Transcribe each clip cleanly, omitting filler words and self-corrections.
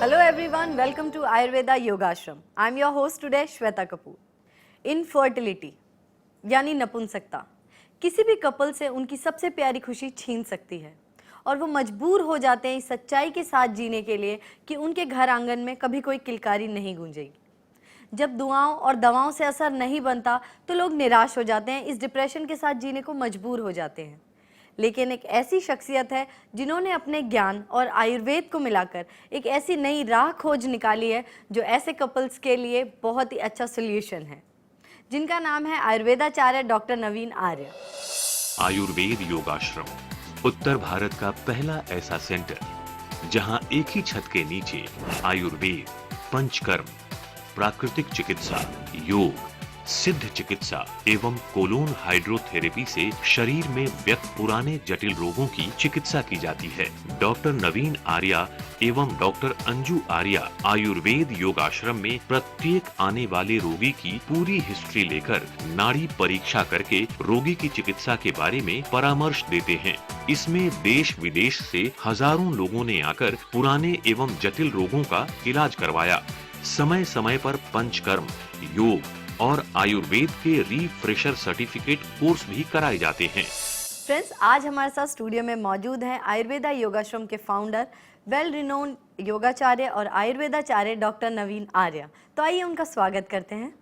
Hello everyone, welcome to Ayurveda Yogashram. I am your host today, Shweta Kapoor. Infertility यानी नपुंसकता किसी भी couple से उनकी सबसे प्यारी खुशी छीन सकती है और वो मजबूर हो जाते हैं इस सच्चाई के साथ जीने के लिए कि उनके घर आंगन में कभी कोई किलकारी नहीं गूंजेगी। जब दुआओं और दवाओं से असर नहीं बनता तो लोग निराश हो जाते हैं, इस डिप्रेशन के साथ जीने को मजबूर हो जाते हैं। लेकिन एक ऐसी शख्सियत है जिन्होंने अपने ज्ञान और आयुर्वेद को मिलाकर एक ऐसी नई राह खोज निकाली है जो ऐसे कपल्स के लिए बहुत ही अच्छा सोल्यूशन है, जिनका नाम है आयुर्वेदाचार्य डॉक्टर नवीन आर्य। आयुर्वेद योगाश्रम उत्तर भारत का पहला ऐसा सेंटर जहां एक ही छत के नीचे आयुर्वेद, पंचकर्म, प्राकृतिक चिकित्सा, योग, सिद्ध चिकित्सा एवं कोलोन हाइड्रोथेरेपी से शरीर में व्यक्त पुराने जटिल रोगों की चिकित्सा की जाती है। डॉक्टर नवीन आर्या एवं डॉक्टर अंजू आर्या आयुर्वेद योगाश्रम में प्रत्येक आने वाले रोगी की पूरी हिस्ट्री लेकर नाड़ी परीक्षा करके रोगी की चिकित्सा के बारे में परामर्श देते हैं। इसमें देश विदेश से हजारों लोगों ने आकर पुराने एवं जटिल रोगों का इलाज करवाया। समय समय पर पंचकर्म, योग और आयुर्वेद के रिफ्रेशर सर्टिफिकेट कोर्स भी कराए जाते हैं। फ्रेंड्स, आज हमारे साथ स्टूडियो में मौजूद हैं आयुर्वेदा योगाश्रम के फाउंडर, वेल रिनोन योगाचार्य और आयुर्वेदाचार्य डॉक्टर नवीन आर्य। तो आइए उनका स्वागत करते हैं।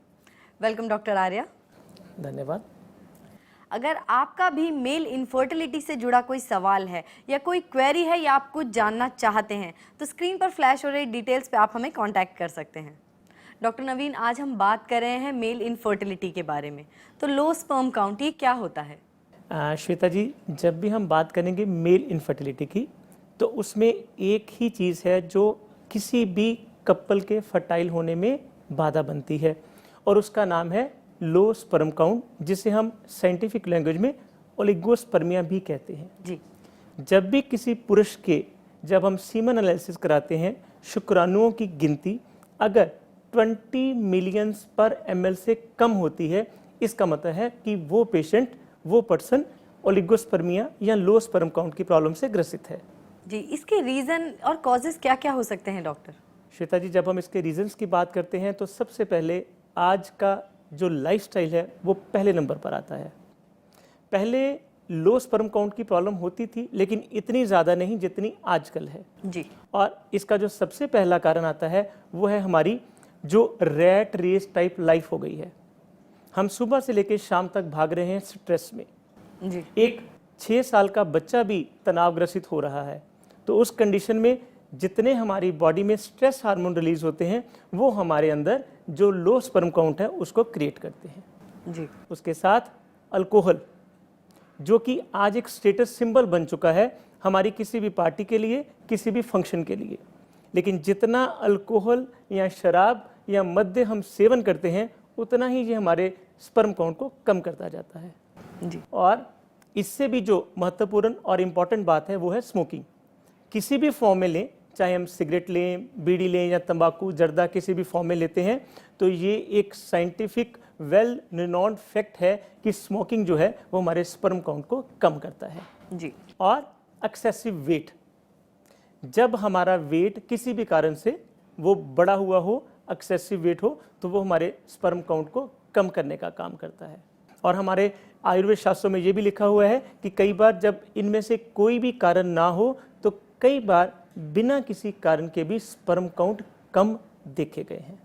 वेलकम डॉक्टर आर्य। धन्यवाद। अगर आपका भी मेल इनफर्टिलिटी से जुड़ा कोई सवाल है या कोई क्वेरी है या आप कुछ जानना चाहते हैं तो स्क्रीन पर फ्लैश हो रही डिटेल्स पे आप हमें कांटेक्ट कर सकते हैं। डॉक्टर नवीन, आज हम बात कर रहे हैं मेल इनफर्टिलिटी के बारे में। तो लो स्पर्म काउंट ये क्या होता है? श्वेता जी, जब भी हम बात करेंगे मेल इनफर्टिलिटी की तो उसमें एक ही चीज़ है जो किसी भी कपल के फर्टाइल होने में बाधा बनती है और उसका नाम है लो स्पर्म काउंट, जिसे हम साइंटिफिक लैंग्वेज में ओलिगोस्पर्मिया भी कहते हैं जी। जब भी किसी पुरुष के जब हम सीमन एनालिसिस कराते हैं, शुक्राणुओं की गिनती अगर 20 मिलियन पर ml से कम होती है, इसका मतलब है कि वो पेशेंट, वो पर्सन ओलिगोस्पर्मिया या लो स्पर्म काउंट की प्रॉब्लम से ग्रसित है। जी, इसके रीज़न और कॉजेस क्या क्या हो सकते हैं डॉक्टर? श्वेता जी, जब हम इसके रीजंस की बात करते हैं तो सबसे पहले आज का जो लाइफस्टाइल है वो पहले नंबर पर आता है। पहले लो स्पर्म काउंट की प्रॉब्लम होती थी लेकिन इतनी ज़्यादा नहीं जितनी आजकल है जी। और इसका जो सबसे पहला कारण आता है वो है हमारी जो रैट रेस टाइप लाइफ हो गई है। हम सुबह से लेकर शाम तक भाग रहे हैं स्ट्रेस में जी। एक 6 साल का बच्चा भी तनावग्रसित हो रहा है, तो उस कंडीशन में जितने हमारी बॉडी में स्ट्रेस हार्मोन रिलीज होते हैं वो हमारे अंदर जो लो स्पर्म काउंट है उसको क्रिएट करते हैं जी। उसके साथ अल्कोहल, जो कि आज एक स्टेटस सिंबल बन चुका है हमारी किसी भी पार्टी के लिए, किसी भी फंक्शन के लिए। लेकिन जितना अल्कोहल या शराब या मद्य हम सेवन करते हैं उतना ही ये हमारे स्पर्म काउंट को कम करता जाता है जी। और इससे भी जो महत्वपूर्ण और इम्पॉर्टेंट बात है वो है स्मोकिंग। किसी भी फॉर्म में लें, चाहे हम सिगरेट लें, बीड़ी लें या तंबाकू, जर्दा किसी भी फॉर्म में लेते हैं, तो ये एक साइंटिफिक वेल रिनोन्ड फैक्ट है कि स्मोकिंग जो है वो हमारे स्पर्म काउंट को कम करता है जी। और एक्सेसिव वेट, जब हमारा वेट किसी भी कारण से वो बड़ा हुआ हो, एक्सेसिव वेट हो, तो वो हमारे स्पर्म काउंट को कम करने का काम करता है। और हमारे आयुर्वेद शास्त्रों में ये भी लिखा हुआ है कि कई बार जब इनमें से कोई भी कारण ना हो तो कई बार बिना किसी कारण के भी स्पर्म काउंट कम देखे गए हैं।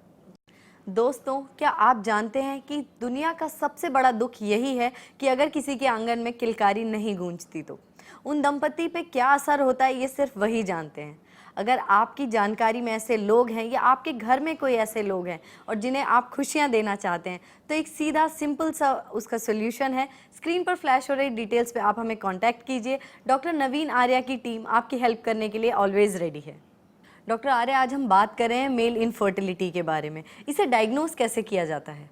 दोस्तों, क्या आप जानते हैं कि दुनिया का सबसे बड़ा दुख यही है कि अगर किसी के आंगन में किलकारी नहीं गूंजती तो उन दंपति पे क्या असर होता है ये सिर्फ वही जानते हैं। अगर आपकी जानकारी में ऐसे लोग हैं या आपके घर में कोई ऐसे लोग हैं और जिन्हें आप खुशियां देना चाहते हैं तो एक सीधा सिंपल सा उसका सोल्यूशन है। स्क्रीन पर फ्लैश हो रही डिटेल्स पे आप हमें कांटेक्ट कीजिए। डॉक्टर नवीन आर्या की टीम आपकी हेल्प करने के लिए ऑलवेज रेडी है। डॉक्टर आर्या, आज हम बात कर रहे हैं मेल इनफर्टिलिटी के बारे में। इसे डायग्नोज कैसे किया जाता है?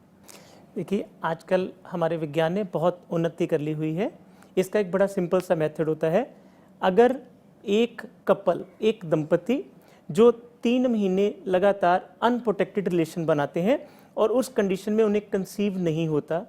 देखिए, आजकल हमारे विज्ञान ने बहुत उन्नति कर ली हुई है। इसका एक बड़ा सिंपल सा मेथड होता है। अगर एक कपल, एक दंपति जो 3 महीने लगातार अनप्रोटेक्टेड रिलेशन बनाते हैं और उस कंडीशन में उन्हें कंसीव नहीं होता,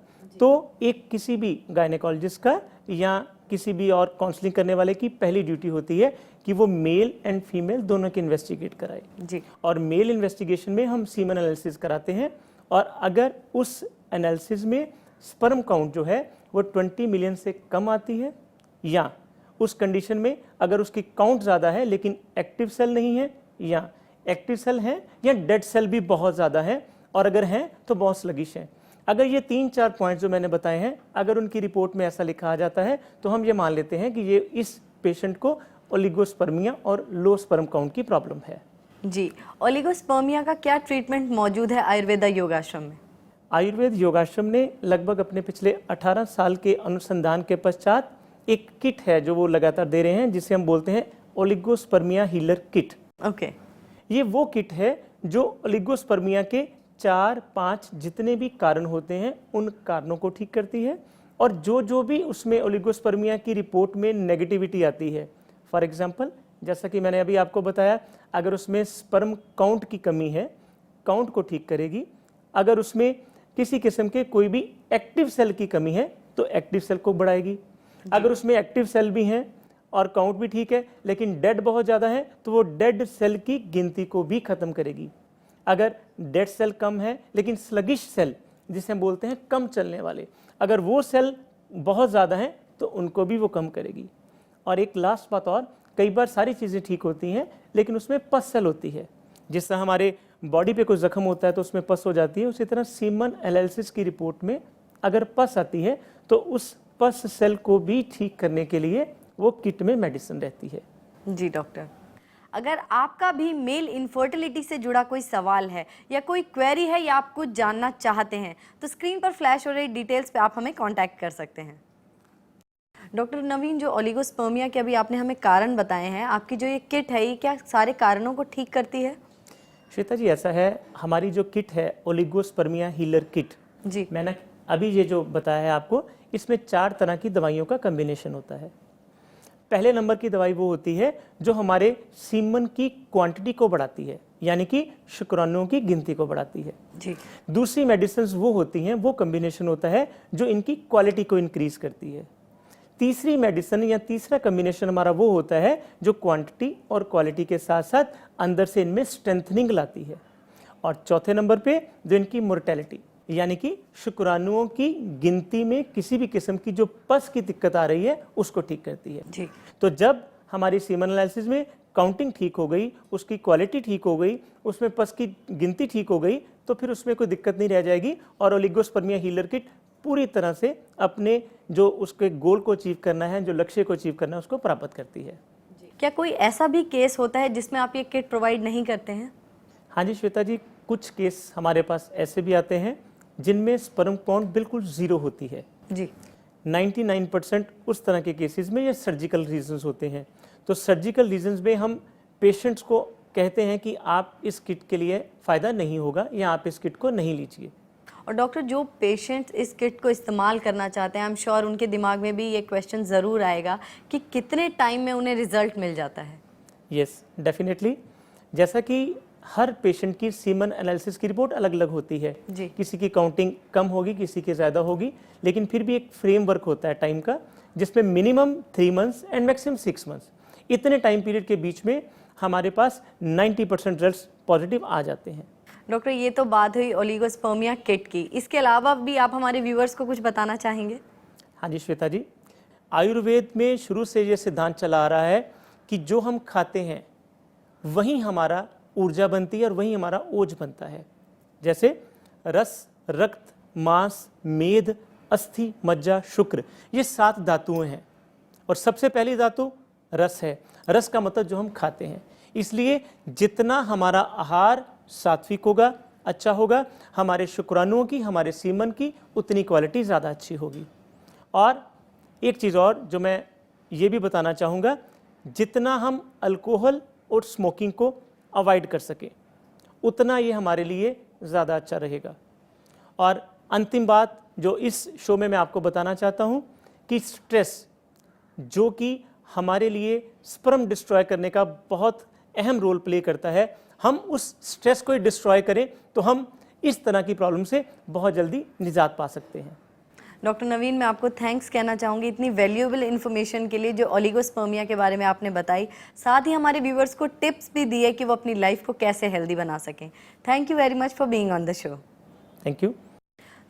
तो एक किसी भी गायनेकोलॉजिस्ट का या किसी भी और काउंसलिंग करने वाले की पहली ड्यूटी होती है कि वो मेल एंड फीमेल दोनों के इन्वेस्टिगेट कराए। जी। और मेल इन्वेस्टिगेशन में हम सीमन एनालिसिस कराते हैं, और अगर उस एनालिसिस में स्पर्म काउंट जो है वो 20 मिलियन से कम आती है, या उस कंडीशन में अगर उसकी काउंट ज़्यादा है लेकिन एक्टिव सेल नहीं है, या एक्टिव सेल हैं या डेड सेल भी बहुत ज़्यादा है, और अगर हैं तो बहुत स्लगिश हैं, अगर ये 3-4 पॉइंट जो मैंने बताए हैं अगर उनकी रिपोर्ट में ऐसा लिखा आ जाता है तो हम ये मान लेते हैं कि ये इस पेशेंट को ओलिगोस्पर्मिया और लो स्पर्म काउंट की प्रॉब्लम है। जी, ओलिगोस्पर्मिया का क्या ट्रीटमेंट मौजूद है आयुर्वेदा योगाश्रम में? आयुर्वेद योगाश्रम ने लगभग अपने पिछले 18 साल के अनुसंधान के पश्चात एक किट है जो वो लगातार दे रहे हैं, जिसे हम बोलते हैं ओलिगोस्पर्मिया हीलर किट। ओके। ये वो किट है जो ओलिगोस्पर्मिया के 4-5 जितने भी कारण होते हैं उन कारणों को ठीक करती है, और जो भी उसमें ओलिगोस्पर्मिया की रिपोर्ट में नेगेटिविटी आती है, फॉर एग्जांपल जैसा कि मैंने अभी आपको बताया, अगर उसमें स्पर्म काउंट की कमी है, काउंट को ठीक करेगी। अगर उसमें किसी किस्म के कोई भी एक्टिव सेल की कमी है तो एक्टिव सेल को बढ़ाएगी। अगर उसमें एक्टिव सेल भी हैं और काउंट भी ठीक है लेकिन डेड बहुत ज़्यादा है तो वो डेड सेल की गिनती को भी ख़त्म करेगी। अगर डेड सेल कम है लेकिन स्लगिश सेल, जिसे हम बोलते हैं कम चलने वाले, अगर वो सेल बहुत ज़्यादा हैं तो उनको भी वो कम करेगी। और एक लास्ट बात और, कई बार सारी चीज़ें ठीक होती हैं लेकिन उसमें पस सेल होती है, जिस तरह हमारे बॉडी पे कोई जख्म होता है तो उसमें पस हो जाती है, उसी तरह सीमन एनालिसिस की रिपोर्ट में अगर पस आती है तो उस पस सेल को भी ठीक करने के लिए वो किट में मेडिसिन रहती है। जी डॉक्टर, अगर आपका भी मेल इनफर्टिलिटी से जुड़ा कोई सवाल है या कोई क्वेरी है या आप कुछ जानना चाहते हैं तो स्क्रीन पर फ्लैश हो रही डिटेल्स पे आप हमें कांटेक्ट कर सकते हैं। डॉक्टर नवीन, जो ओलिगोस्पर्मिया के अभी आपने हमें कारण बताए हैं, आपकी जो ये किट है ये क्या सारे कारणों को ठीक करती है? श्वेता जी, ऐसा है, हमारी जो किट है ओलिगोस्पर्मिया हीलर किट, जी, मैंने अभी ये जो बताया है आपको, इसमें 4 तरह की दवाइयों का कम्बिनेशन होता है। पहले नंबर की दवाई वो होती है जो हमारे सीमन की क्वांटिटी को बढ़ाती है, यानी कि शुक्राणुओं की गिनती को बढ़ाती है। जी। दूसरी मेडिसिन वो होती हैं, वो कम्बिनेशन होता है जो इनकी क्वालिटी को इंक्रीज करती है। तीसरी मेडिसिन या तीसरा कम्बिनेशन हमारा वो होता है जो क्वांटिटी और क्वालिटी के साथ साथ अंदर से इनमें स्ट्रेंथनिंग लाती है। और चौथे नंबर पे जो इनकी मोर्टेलिटी, यानी कि शुक्राणुओं की गिनती में किसी भी किस्म की जो पस की दिक्कत आ रही है उसको ठीक करती है। जी। तो जब हमारी सीमन एनालिसिस में काउंटिंग ठीक हो गई, उसकी क्वालिटी ठीक हो गई, उसमें पस की गिनती ठीक हो गई, तो फिर उसमें कोई दिक्कत नहीं रह जाएगी और ओलिगोस्पर्मिया हीलर किट पूरी तरह से अपने जो उसके गोल को अचीव करना है, जो लक्ष्य को अचीव करना है, उसको प्राप्त करती है। क्या कोई ऐसा भी केस होता है जिसमें आप ये किट प्रोवाइड नहीं करते हैं? हाँ जी श्वेता जी, कुछ केस हमारे पास ऐसे भी आते हैं जिनमें स्पर्म काउंट बिल्कुल ज़ीरो होती है। जी। 99% उस तरह के केसेस में ये सर्जिकल रीजंस होते हैं। तो सर्जिकल रीजंस में हम पेशेंट्स को कहते हैं कि आप इस किट के लिए फ़ायदा नहीं होगा या आप इस किट को नहीं लीजिए। और डॉक्टर, जो पेशेंट्स इस किट को इस्तेमाल करना चाहते हैं, आई एम श्योर उनके दिमाग में भी ये क्वेश्चन ज़रूर आएगा कि कितने टाइम में उन्हें रिजल्ट मिल जाता है? Yes, definitely. जैसा कि हर पेशेंट की सीमन एनालिसिस की रिपोर्ट अलग अलग होती है। जी। किसी की काउंटिंग कम होगी, किसी की ज़्यादा होगी, लेकिन फिर भी एक फ्रेमवर्क होता है टाइम का, जिसमें minimum 3 months and maximum 6 months, इतने टाइम पीरियड के बीच में हमारे पास 90% रिजल्ट पॉजिटिव आ जाते हैं। डॉक्टर, ये तो बात हुई ओलिगोस्पर्मिया किट की, इसके अलावा भी आप हमारे व्यूअर्स को कुछ बताना चाहेंगे? हाँ जी श्वेता जी, आयुर्वेद में शुरू से ये सिद्धांत चला आ रहा है कि जो हम खाते हैं वहीं हमारा ऊर्जा बनती है और वहीं हमारा ओज बनता है। जैसे रस, रक्त, मांस, मेद, अस्थि, मज्जा, शुक्र, ये 7 धातुएं हैं और सबसे पहली धातु रस है। रस का मतलब जो हम खाते हैं। इसलिए जितना हमारा आहार सात्विक होगा, अच्छा होगा, हमारे शुक्राणुओं की, हमारे सीमन की उतनी क्वालिटी ज़्यादा अच्छी होगी। और एक चीज़ और जो मैं ये भी बताना चाहूँगा, जितना हम अल्कोहल और स्मोकिंग को अवॉइड कर सकें उतना ये हमारे लिए ज़्यादा अच्छा रहेगा। और अंतिम बात जो इस शो में मैं आपको बताना चाहता हूँ कि स्ट्रेस, जो कि हमारे लिए स्पर्म डिस्ट्रॉय करने का बहुत अहम रोल प्ले करता है, हम उस स्ट्रेस को डिस्ट्रॉय करें तो हम इस तरह की प्रॉब्लम से बहुत जल्दी निजात पा सकते हैं। डॉक्टर नवीन, मैं आपको थैंक्स कहना चाहूँगी इतनी वैल्यूएबल इन्फॉर्मेशन के लिए जो ओलिगोस्पर्मिया के बारे में आपने बताई, साथ ही हमारे व्यूवर्स को टिप्स भी दिए कि वो अपनी लाइफ को कैसे हेल्दी बना सकें। Thank you very much for being on the show. Thank you.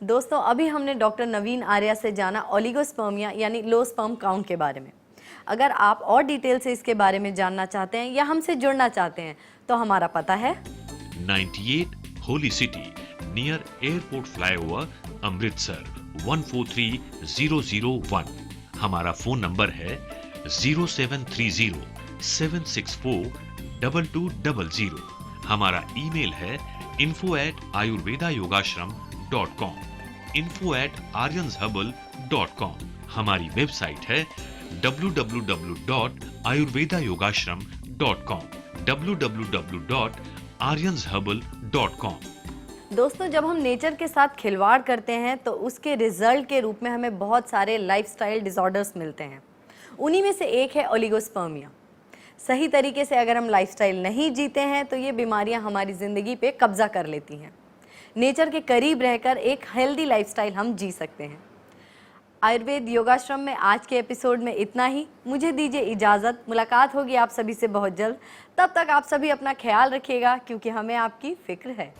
दोस्तों, अभी हमने डॉक्टर नवीन आर्या से जाना ओलिगोस्पर्मिया यानी लो स्पर्म काउंट के बारे में। अगर आप और डिटेल से इसके बारे में जानना चाहते हैं या हमसे जुड़ना चाहते हैं तो हमारा पता है 98 holy city near airport flyover Amritsar 143001। हमारा फोन नंबर है 0730-764-2200। हमारा ईमेल है info@ayurvedayogashram.com, info@aryansherbal.com। हमारी वेबसाइट है www.ayurvedayogashram.com, www.aryansherbal.com। दोस्तों, जब हम नेचर के साथ खिलवाड़ करते हैं तो उसके रिजल्ट के रूप में हमें बहुत सारे लाइफस्टाइल डिसऑर्डर्स मिलते हैं। उन्हीं में से एक है ओलिगोस्पर्मिया। सही तरीके से अगर हम लाइफस्टाइल नहीं जीते हैं तो ये बीमारियां हमारी ज़िंदगी पे कब्जा कर लेती हैं। नेचर के करीब रहकर एक हेल्दी लाइफस्टाइल हम जी सकते हैं। आयुर्वेद योगाश्रम में आज के एपिसोड में इतना ही। मुझे दीजिए इजाज़त। मुलाकात होगी आप सभी से बहुत जल्द। तब तक आप सभी अपना ख्याल रखिएगा, क्योंकि हमें आपकी फिक्र है।